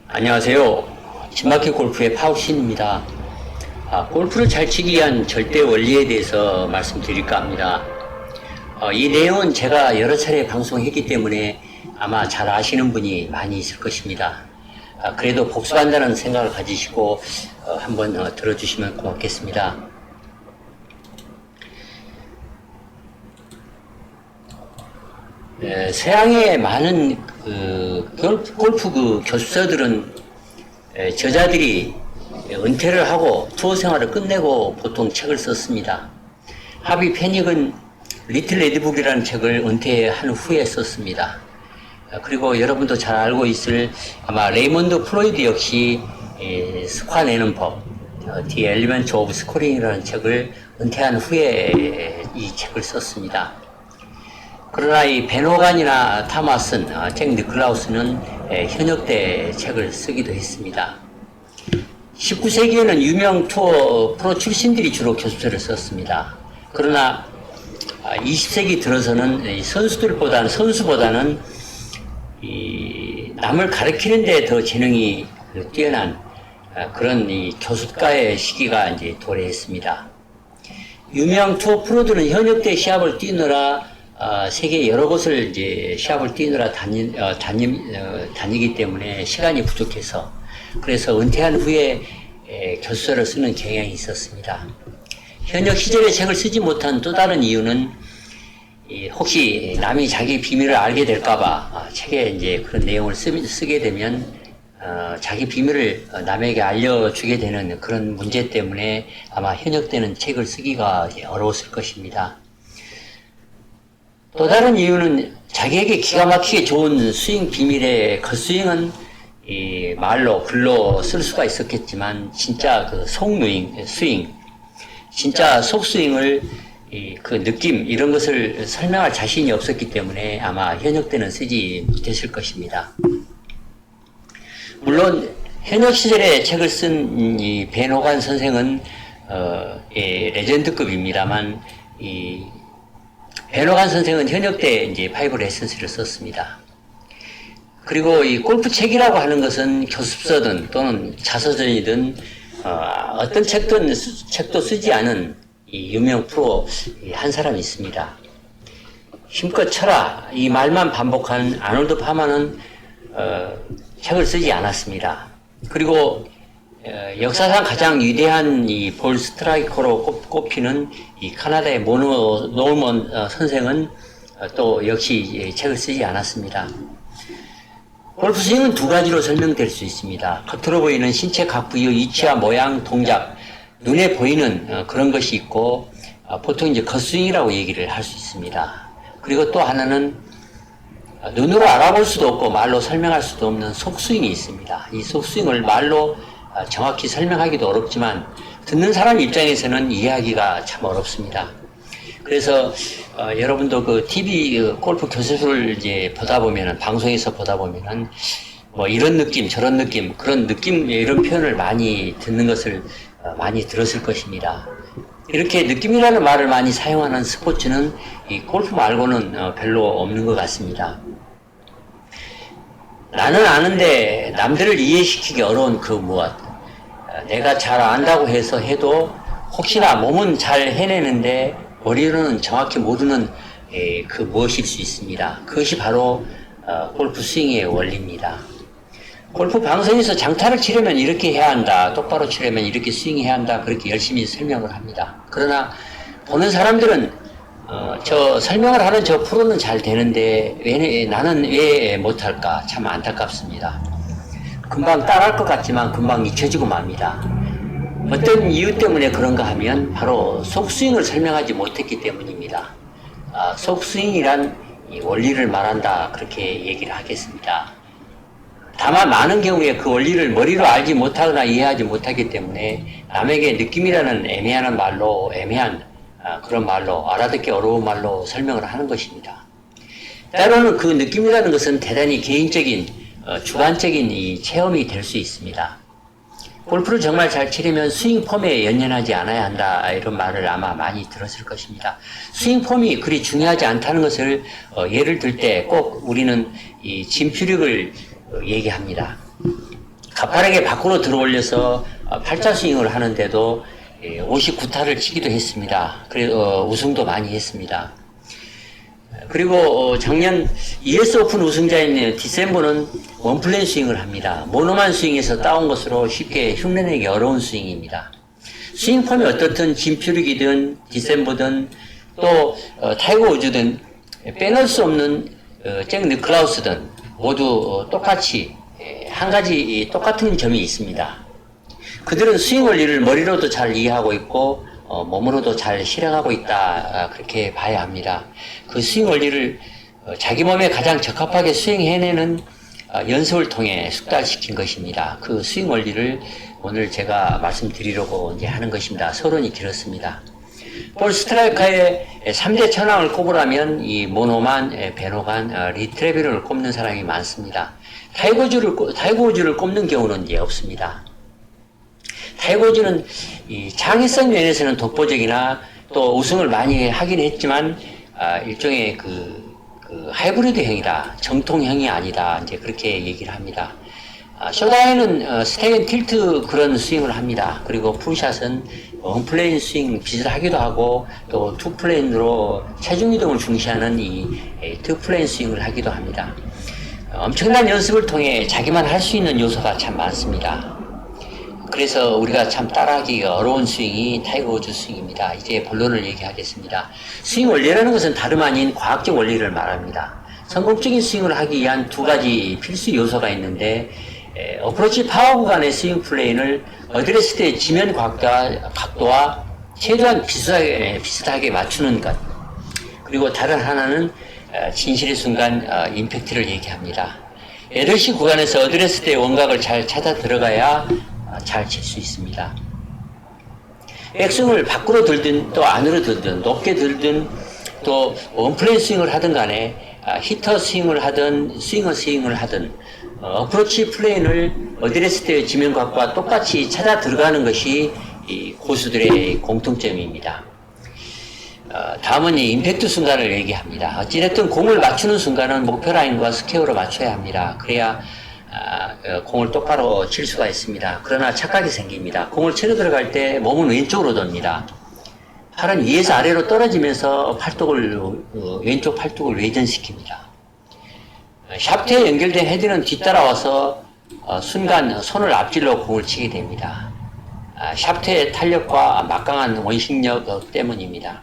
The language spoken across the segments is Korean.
안녕하세요. 진마켓 골프의 파우신입니다. 골프를 잘 치기 위한 절대 원리에 대해서 말씀드릴까 합니다. 이 내용은 제가 여러 차례 방송했기 때문에 아마 잘 아시는 분이 많이 있을 것입니다. 그래도 복습한다는 생각을 가지시고 한번 들어주시면 고맙겠습니다. 서양의 많은 골프 교습서들은 저자들이 은퇴를 하고 투어 생활을 끝내고 보통 책을 썼습니다. 하비 페닉은 리틀 레드북이라는 책을 은퇴한 후에 썼습니다. 그리고 여러분도 잘 알고 있을 아마 레이먼드 프로이드 역시 스코어 내는 법, The Element of Scoring이라는 책을 은퇴한 후에 이 책을 썼습니다. 그러나 이 베노간이나 타마슨, 잭 니클라우스는 현역대 책을 쓰기도 했습니다. 19세기에는 유명 투어 프로 출신들이 주로 교습서를 썼습니다. 그러나 20세기 들어서는 선수보다는 남을 가르치는 데 더 재능이 뛰어난 그런 이 교습가의 시기가 이제 도래했습니다. 유명 투어 프로들은 현역대 시합을 뛰느라 세계 여러 곳을 이제 시합을 뛰느라 다니기 때문에 시간이 부족해서 그래서 은퇴한 후에 교습서를 쓰는 경향이 있었습니다. 현역 시절에 책을 쓰지 못한 또 다른 이유는 혹시 남이 자기 비밀을 알게 될까봐 책에 이제 그런 내용을 쓰게 되면 자기 비밀을 남에게 알려주게 되는 그런 문제 때문에 아마 현역 때는 책을 쓰기가 어려웠을 것입니다. 또 다른 이유는 자기에게 기가 막히게 좋은 스윙 비밀의 겉스윙은 말로 글로 쓸 수가 있었겠지만 진짜 그 스윙, 진짜 속스윙을 그 느낌 이런 것을 설명할 자신이 없었기 때문에 아마 현역 때는 쓰지 못했을 것입니다. 물론 현역 시절에 책을 쓴 이 베노간 선생은 레전드급입니다만 베노간 선생은 현역 때 이제 파이브 레슨스를 썼습니다. 그리고 이 골프 책이라고 하는 것은 교습서든 또는 자서전이든 어떤 책도 쓰지 않은 이 유명 프로 한 사람이 있습니다. 힘껏 쳐라 이 말만 반복한 아놀드 파마는 책을 쓰지 않았습니다. 그리고 역사상 가장 위대한 이 볼 스트라이커로 꼽히는 이 카나다의 모노 노먼 선생은 또 역시 책을 쓰지 않았습니다. 골프 스윙은 두 가지로 설명될 수 있습니다. 겉으로 보이는 신체 각 부위의 위치와 모양, 동작, 눈에 보이는 그런 것이 있고 보통 이제 겉스윙이라고 얘기를 할 수 있습니다. 그리고 또 하나는 눈으로 알아볼 수도 없고 말로 설명할 수도 없는 속스윙이 있습니다. 이 속스윙을 말로 정확히 설명하기도 어렵지만 듣는 사람 입장에서는 이해하기가 참 어렵습니다. 그래서 여러분도 그 TV 골프 교습을 이제 보다 보면은 방송에서 보다 보면은 뭐 이런 느낌 저런 느낌 그런 느낌 이런 표현을 많이 듣는 것을 많이 들었을 것입니다. 이렇게 느낌이라는 말을 많이 사용하는 스포츠는 이 골프 말고는 별로 없는 것 같습니다. 나는 아는데 남들을 이해시키기 어려운 그 무엇 내가 잘 안다고 해도 혹시나 몸은 잘 해내는데 머리로는 정확히 모르는 그 무엇일 수 있습니다. 그것이 바로 골프 스윙의 원리입니다. 골프 방송에서 장타를 치려면 이렇게 해야 한다, 똑바로 치려면 이렇게 스윙해야 한다, 그렇게 열심히 설명을 합니다. 그러나 보는 사람들은 저 설명을 하는 저 프로는 잘 되는데 나는 왜 못할까 참 안타깝습니다. 금방 따라할 것 같지만 금방 잊혀지고 맙니다. 어떤 이유 때문에 그런가 하면 바로 속스윙을 설명하지 못했기 때문입니다. 속스윙이란 이 원리를 말한다 그렇게 얘기를 하겠습니다. 다만 많은 경우에 그 원리를 머리로 알지 못하거나 이해하지 못하기 때문에 남에게 느낌이라는 애매한 그런 말로 알아듣기 어려운 말로 설명을 하는 것입니다. 때로는 그 느낌이라는 것은 대단히 개인적인 주관적인 이 체험이 될 수 있습니다. 골프를 정말 잘 치려면 스윙 폼에 연연하지 않아야 한다 이런 말을 아마 많이 들었을 것입니다. 스윙 폼이 그리 중요하지 않다는 것을 예를 들 때 꼭 우리는 이 진퓨력을 얘기합니다. 가파르게 밖으로 들어올려서 팔자 스윙을 하는데도 59타를 치기도 했습니다. 그래서 우승도 많이 했습니다. 그리고 작년 US 오픈 우승자인 디셈버는 원플랜 스윙을 합니다. 모노만 스윙에서 따온 것으로 쉽게 흉내내기 어려운 스윙입니다. 스윙 폼이 어떻든 짐 퓨릭이든 디셈버든 또 타이거 우즈든 빼놓을 수 없는 잭 니클라우스든 모두 똑같이 한 가지 똑같은 점이 있습니다. 그들은 스윙 원리를 머리로도 잘 이해하고 있고 몸으로도 잘 실행하고 있다, 그렇게 봐야 합니다. 그 스윙 원리를 자기 몸에 가장 적합하게 수행해내는 연습을 통해 숙달시킨 것입니다. 그 스윙 원리를 오늘 제가 말씀드리려고 이제 하는 것입니다. 서론이 길었습니다. 볼 스트라이커의 3대 천왕을 꼽으라면 이 모노만, 베노간, 리트레비를 꼽는 사람이 많습니다. 타이거 우즈를 꼽는 경우는 이제 없습니다. 타이거 우즈는 이 장애성 면에서는 독보적이나 또 우승을 많이 하긴 했지만 일종의 그 하이브리드형이다, 정통형이 아니다, 이제 그렇게 얘기를 합니다. 쇼다이는 스택 앤 틸트 그런 스윙을 합니다. 그리고 풀샷은 원플레인 스윙 비슷하기도 하고 또 투플레인으로 체중 이동을 중시하는 이 투플레인 스윙을 하기도 합니다. 엄청난 연습을 통해 자기만 할 수 있는 요소가 참 많습니다. 그래서 우리가 참 따라하기가 어려운 스윙이 타이거 우즈 스윙입니다. 이제 본론을 얘기하겠습니다. 스윙 원리라는 것은 다름 아닌 과학적 원리를 말합니다. 성공적인 스윙을 하기 위한 두 가지 필수 요소가 있는데 어프로치 파워 구간의 스윙 플레인을 어드레스 때 지면 각도와 최대한 비슷하게 맞추는 것, 그리고 다른 하나는 진실의 순간 임팩트를 얘기합니다. 8시 구간에서 어드레스 때 원각을 잘 찾아 들어가야 잘 칠 수 있습니다. 백스윙을 밖으로 들든 또 안으로 들든 높게 들든 또 원플레인 스윙을 하든 간에 히터 스윙을 하든 스윙어 스윙을 하든 어프로치 플레인을 어드레스 때의 지면각과 똑같이 찾아 들어가는 것이 이 고수들의 공통점입니다. 다음은 이 임팩트 순간을 얘기합니다. 어찌됐든 공을 맞추는 순간은 목표 라인과 스퀘어로 맞춰야 합니다. 그래야 공을 똑바로 칠 수가 있습니다. 그러나 착각이 생깁니다. 공을 치러 들어갈 때 몸은 왼쪽으로 돕니다. 팔은 위에서 아래로 떨어지면서 왼쪽 팔뚝을 외전시킵니다. 샤프트에 연결된 헤드는 뒤따라와서 순간 손을 앞질러 공을 치게 됩니다. 샤프트의 탄력과 막강한 원심력 때문입니다.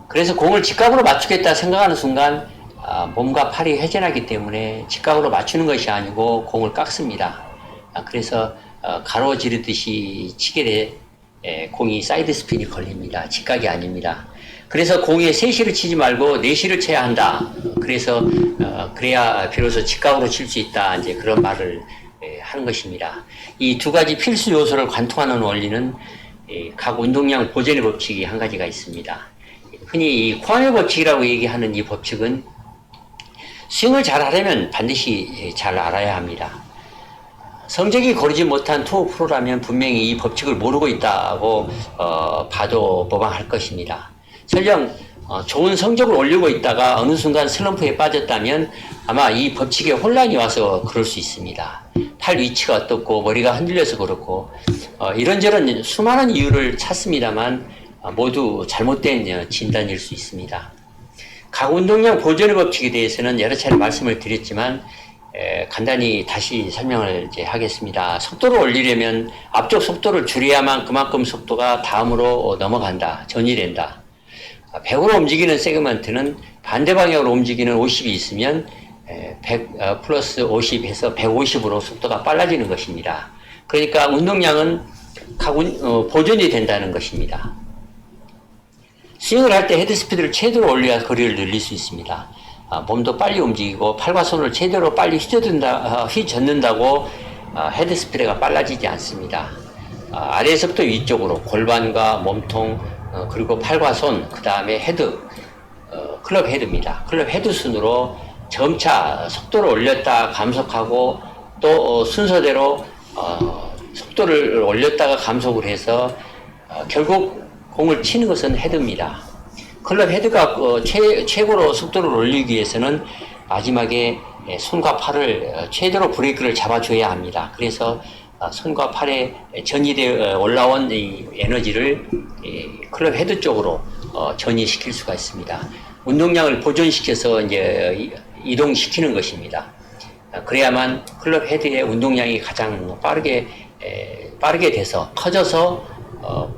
그래서 공을 직각으로 맞추겠다 생각하는 순간 몸과 팔이 회전하기 때문에 직각으로 맞추는 것이 아니고 공을 깎습니다. 그래서 가로지르듯이 치게 돼 공이 사이드 스핀이 걸립니다. 직각이 아닙니다. 그래서 공에 3시를 치지 말고 4시를 쳐야 한다. 그래서 그래야 비로소 직각으로 칠 수 있다, 이제 그런 말을 하는 것입니다. 이 두 가지 필수 요소를 관통하는 원리는 각 운동량 보존의 법칙이 한 가지가 있습니다. 흔히 이 코아메 법칙이라고 얘기하는 이 법칙은 스윙을 잘 하려면 반드시 잘 알아야 합니다. 성적이 거르지 못한 투어 프로라면 분명히 이 법칙을 모르고 있다고 봐도 무방할 것입니다. 설령 좋은 성적을 올리고 있다가 어느 순간 슬럼프에 빠졌다면 아마 이 법칙에 혼란이 와서 그럴 수 있습니다. 팔 위치가 어떻고 머리가 흔들려서 그렇고 이런저런 수많은 이유를 찾습니다만 모두 잘못된 진단일 수 있습니다. 각 운동량 보존의 법칙에 대해서는 여러 차례 말씀을 드렸지만 간단히 다시 설명을 이제 하겠습니다. 속도를 올리려면 앞쪽 속도를 줄여야만 그만큼 속도가 다음으로 넘어간다, 전이된다. 100으로 움직이는 세그먼트는 반대 방향으로 움직이는 50이 있으면 100 플러스 50 해서 150으로 속도가 빨라지는 것입니다. 그러니까 운동량은 보존이 된다는 것입니다. 스윙을 할 때 헤드 스피드를 최대로 올려야 거리를 늘릴 수 있습니다. 몸도 빨리 움직이고 팔과 손을 최대로 빨리 휘젓는다고 헤드 스피드가 빨라지지 않습니다. 아래에서부터 위쪽으로 골반과 몸통, 그리고 팔과 손, 그 다음에 헤드, 클럽 헤드입니다. 클럽 헤드 순으로 점차 속도를 올렸다 감속하고 또 순서대로 속도를 올렸다가 감속을 해서 결국 공을 치는 것은 헤드입니다. 클럽 헤드가 최고로 속도를 올리기 위해서는 마지막에 손과 팔을 최대로 브레이크를 잡아줘야 합니다. 그래서 손과 팔에 전이되어 올라온 이 에너지를 클럽 헤드 쪽으로 전이시킬 수가 있습니다. 운동량을 보존시켜서 이제 이동시키는 것입니다. 그래야만 클럽 헤드의 운동량이 가장 빠르게 돼서 커져서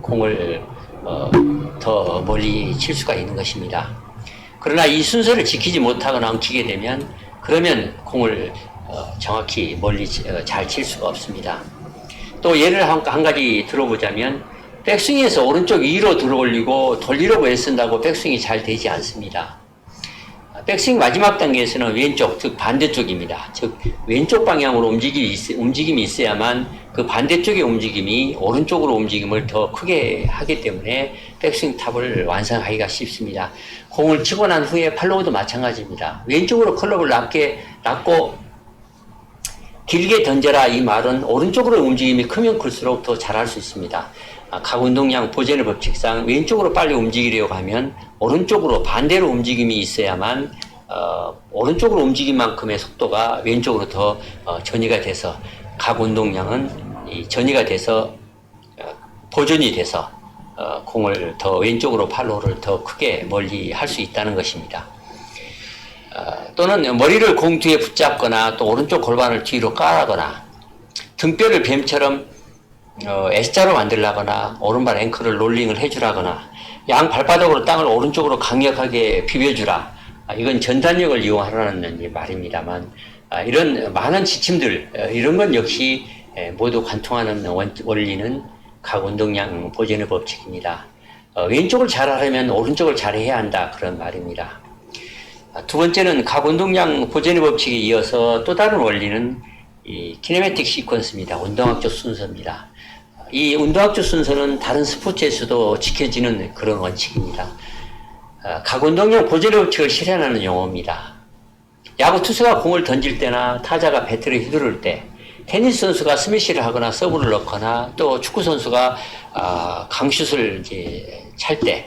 공을 더 멀리 칠 수가 있는 것입니다. 그러나 이 순서를 지키지 못하거나 엉키게 되면 그러면 공을 정확히 멀리 잘 칠 수가 없습니다. 또 예를 한 가지 들어보자면 백스윙에서 오른쪽 위로 들어올리고 돌리려고 애쓴다고 백스윙이 잘 되지 않습니다. 백스윙 마지막 단계에서는 왼쪽, 즉 반대쪽입니다. 즉 왼쪽 방향으로 움직임이 있어야만 그 반대쪽의 움직임이 오른쪽으로 움직임을 더 크게 하기 때문에 백스윙 탑을 완성하기가 쉽습니다. 공을 치고 난 후에 팔로우도 마찬가지입니다. 왼쪽으로 클럽을 낮고 길게 던져라 이 말은 오른쪽으로 움직임이 크면 클수록 더 잘할 수 있습니다. 각 운동량 보존의 법칙상 왼쪽으로 빨리 움직이려고 하면 오른쪽으로 반대로 움직임이 있어야만 오른쪽으로 움직인 만큼의 속도가 왼쪽으로 더 전이가 돼서 각 운동량은 전이가 돼서 보존이 돼서 공을 더 왼쪽으로 팔로우를 더 크게 멀리 할 수 있다는 것입니다. 또는 머리를 공 뒤에 붙잡거나 또 오른쪽 골반을 뒤로 깔아거나 등뼈를 뱀처럼 S자로 만들라거나 오른발 앵클을 롤링을 해주라거나 양 발바닥으로 땅을 오른쪽으로 강력하게 비벼주라. 이건 전단력을 이용하라는 말입니다만 이런 많은 지침들 이런 건 역시 모두 관통하는 원리는 각 운동량 보존의 법칙입니다. 왼쪽을 잘하려면 오른쪽을 잘해야 한다 그런 말입니다. 두 번째는 각 운동량 보존의 법칙에 이어서 또 다른 원리는 이 키네매틱 시퀀스입니다. 운동학적 순서입니다. 이 운동학적 순서는 다른 스포츠에서도 지켜지는 그런 원칙입니다. 각 운동량 보존의 법칙을 실현하는 용어입니다. 야구 투수가 공을 던질 때나 타자가 배트를 휘두를 때, 테니스 선수가 스매시를 하거나 서브를 넣거나 또 축구 선수가 강슛을 이제 찰 때,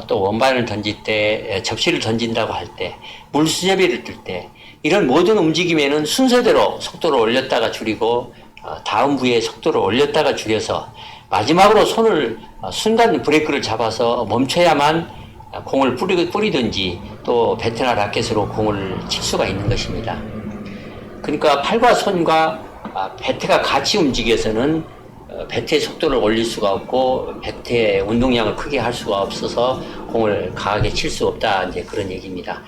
또 원반을 던질 때, 접시를 던진다고 할 때, 물수제비를 뜰 때, 이런 모든 움직임에는 순서대로 속도를 올렸다가 줄이고 다음 부위에 속도를 올렸다가 줄여서 마지막으로 손을 순간 브레이크를 잡아서 멈춰야만 공을 뿌리든지 또 배트나 라켓으로 공을 칠 수가 있는 것입니다. 그러니까 팔과 손과 배트가 같이 움직여서는 배트의 속도를 올릴 수가 없고 배트의 운동량을 크게 할 수가 없어서 공을 강하게 칠 수 없다 이제 그런 얘기입니다.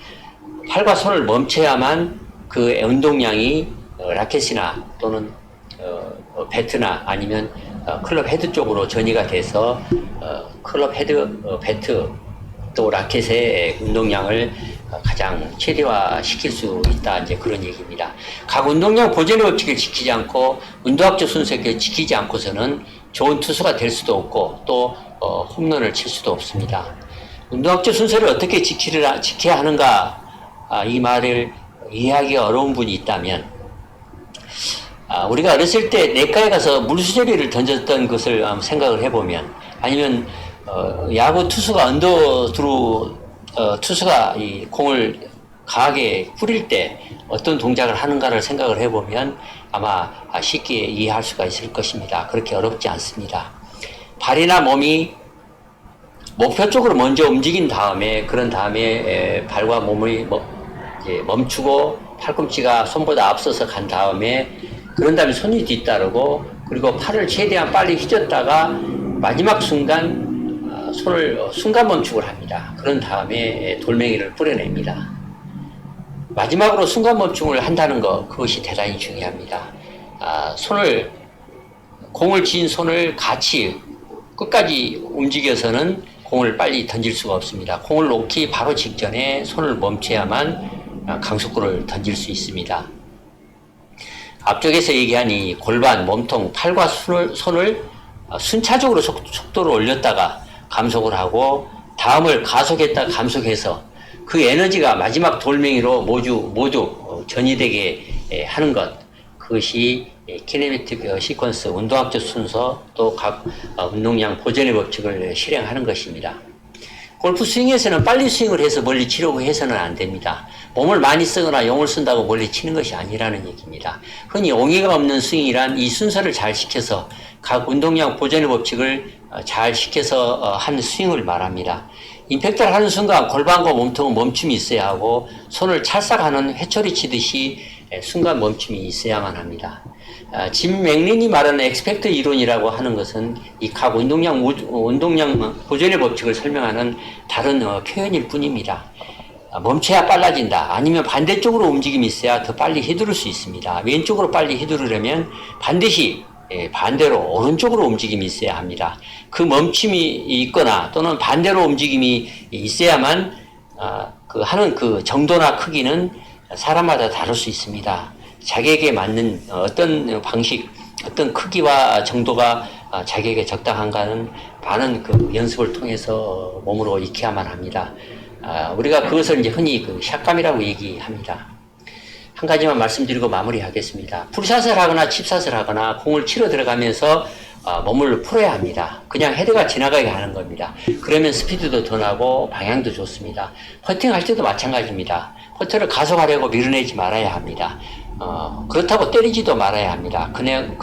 팔과 손을 멈춰야만 그 운동량이 라켓이나 또는 배트나 아니면 클럽 헤드 쪽으로 전이가 돼서 클럽 헤드, 배트 또 라켓의 운동량을 가장 최대화 시킬 수 있다 이제 그런 얘기입니다. 각 운동량 보존의 법칙을 지키지 않고 운동학적 순서를 지키지 않고서는 좋은 투수가 될 수도 없고 또 홈런을 칠 수도 없습니다. 운동학적 순서를 어떻게 지켜야 하는가 이 말을 이해하기가 어려운 분이 있다면 우리가 어렸을 때 내과에 가서 물수제비를 던졌던 것을 생각을 해보면 아니면 야구 투수가 언더드루 투수가 이 공을 강하게 뿌릴 때 어떤 동작을 하는가를 생각을 해보면 아마 쉽게 이해할 수가 있을 것입니다. 그렇게 어렵지 않습니다. 발이나 몸이 목표 쪽으로 먼저 움직인 다음에 그런 다음에 발과 몸을 이제 멈추고 팔꿈치가 손보다 앞서서 간 다음에 그런 다음에 손이 뒤따르고 그리고 팔을 최대한 빨리 휘젓다가 마지막 순간 손을 순간 멈축을 합니다. 그런 다음에 돌멩이를 뿌려냅니다. 마지막으로 순간 멈춤을 한다는 것 그것이 대단히 중요합니다. 공을 쥔 손을 같이 끝까지 움직여서는 공을 빨리 던질 수가 없습니다. 공을 놓기 바로 직전에 손을 멈춰야만 강속구를 던질 수 있습니다. 앞쪽에서 얘기한 이 골반, 몸통, 팔과 손을 순차적으로 속도를 올렸다가 감속을 하고 다음을 가속했다 감속해서 그 에너지가 마지막 돌멩이로 모두 전이되게 하는 것 그것이 키네매틱 시퀀스 운동학적 순서 또 각 운동량 보존의 법칙을 실행하는 것입니다. 골프 스윙에서는 빨리 스윙을 해서 멀리 치려고 해서는 안 됩니다. 몸을 많이 쓰거나 용을 쓴다고 멀리 치는 것이 아니라는 얘기입니다. 흔히 옹이가 없는 스윙이란 이 순서를 잘 시켜서 각 운동량 보존의 법칙을 잘 시켜서 한 스윙을 말합니다. 임팩트를 하는 순간 골반과 몸통은 멈춤이 있어야 하고 손을 찰싹하는 회초리 치듯이 순간 멈춤이 있어야만 합니다. 짐 맥린이 말하는 엑스펙트 이론이라고 하는 것은 이 각 운동량 보존의 법칙을 설명하는 다른 표현일 뿐입니다. 멈춰야 빨라진다. 아니면 반대쪽으로 움직임이 있어야 더 빨리 휘두를 수 있습니다. 왼쪽으로 빨리 휘두르려면 반드시 반대로 오른쪽으로 움직임이 있어야 합니다. 그 멈춤이 있거나 또는 반대로 움직임이 있어야만 하는 그 정도나 크기는 사람마다 다를 수 있습니다. 자기에게 맞는 어떤 방식, 어떤 크기와 정도가 자기에게 적당한가는 많은 그 연습을 통해서 몸으로 익혀야만 합니다. 우리가 그것을 이제 흔히 그 샷감이라고 얘기합니다. 한 가지만 말씀드리고 마무리하겠습니다. 풀샷을 하거나 칩샷을 하거나 공을 치러 들어가면서 몸을 풀어야 합니다. 그냥 헤드가 지나가게 하는 겁니다. 그러면 스피드도 더 나고 방향도 좋습니다. 퍼팅 할 때도 마찬가지입니다. 퍼터를 가속하려고 밀어내지 말아야 합니다. 그렇다고 때리지도 말아야 합니다. 그냥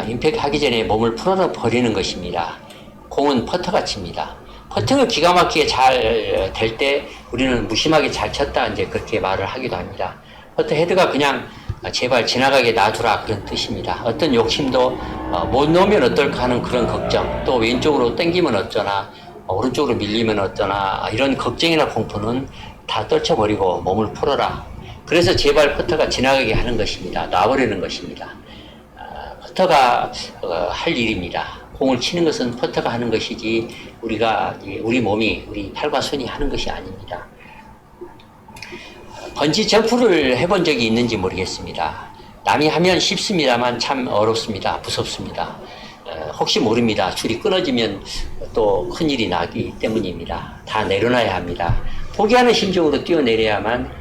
임팩트 하기 전에 몸을 풀어 버리는 것입니다. 공은 퍼터가 칩니다. 퍼팅을 기가 막히게 잘 될 때 우리는 무심하게 잘 쳤다 이제 그렇게 말을 하기도 합니다. 퍼터 헤드가 그냥 제발 지나가게 놔두라 그런 뜻입니다. 어떤 욕심도 못 놓으면 어떨까 하는 그런 걱정, 또 왼쪽으로 당기면 어쩌나 오른쪽으로 밀리면 어쩌나 이런 걱정이나 공포는 다 떨쳐버리고 몸을 풀어라. 그래서 제발 퍼터가 지나가게 하는 것입니다. 놔버리는 것입니다. 퍼터가 할 일입니다. 공을 치는 것은 퍼터가 하는 것이지 우리 몸이 우리 팔과 손이 하는 것이 아닙니다. 번지 점프를 해본 적이 있는지 모르겠습니다. 남이 하면 쉽습니다만 참 어렵습니다. 무섭습니다. 혹시 모릅니다. 줄이 끊어지면 또 큰일이 나기 때문입니다. 다 내려놔야 합니다. 포기하는 심정으로 뛰어내려야만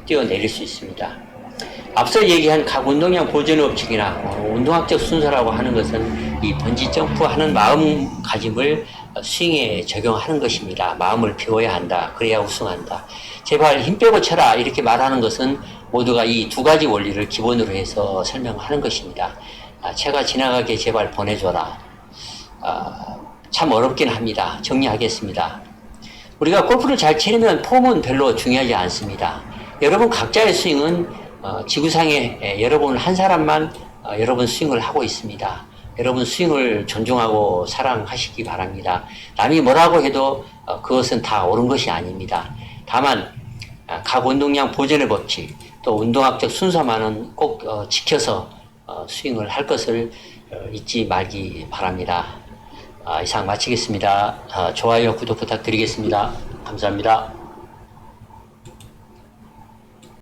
뛰어내릴 수 있습니다. 앞서 얘기한 각 운동량 보존 법칙이나 운동학적 순서라고 하는 것은 이 번지 점프하는 마음가짐을 스윙에 적용하는 것입니다. 마음을 비워야 한다. 그래야 우승한다. 제발 힘 빼고 쳐라. 이렇게 말하는 것은 모두가 이 두 가지 원리를 기본으로 해서 설명하는 것입니다. 채가 지나가게 제발 보내줘라. 참 어렵긴 합니다. 정리하겠습니다. 우리가 골프를 잘 치려면 폼은 별로 중요하지 않습니다. 여러분 각자의 스윙은 지구상에 여러분 한 사람만 여러분 스윙을 하고 있습니다. 여러분 스윙을 존중하고 사랑하시기 바랍니다. 남이 뭐라고 해도 그것은 다 옳은 것이 아닙니다. 다만 각 운동량 보존의 법칙 또 운동학적 순서만은 꼭 지켜서 스윙을 할 것을 잊지 말기 바랍니다. 이상 마치겠습니다. 좋아요, 구독 부탁드리겠습니다. 감사합니다.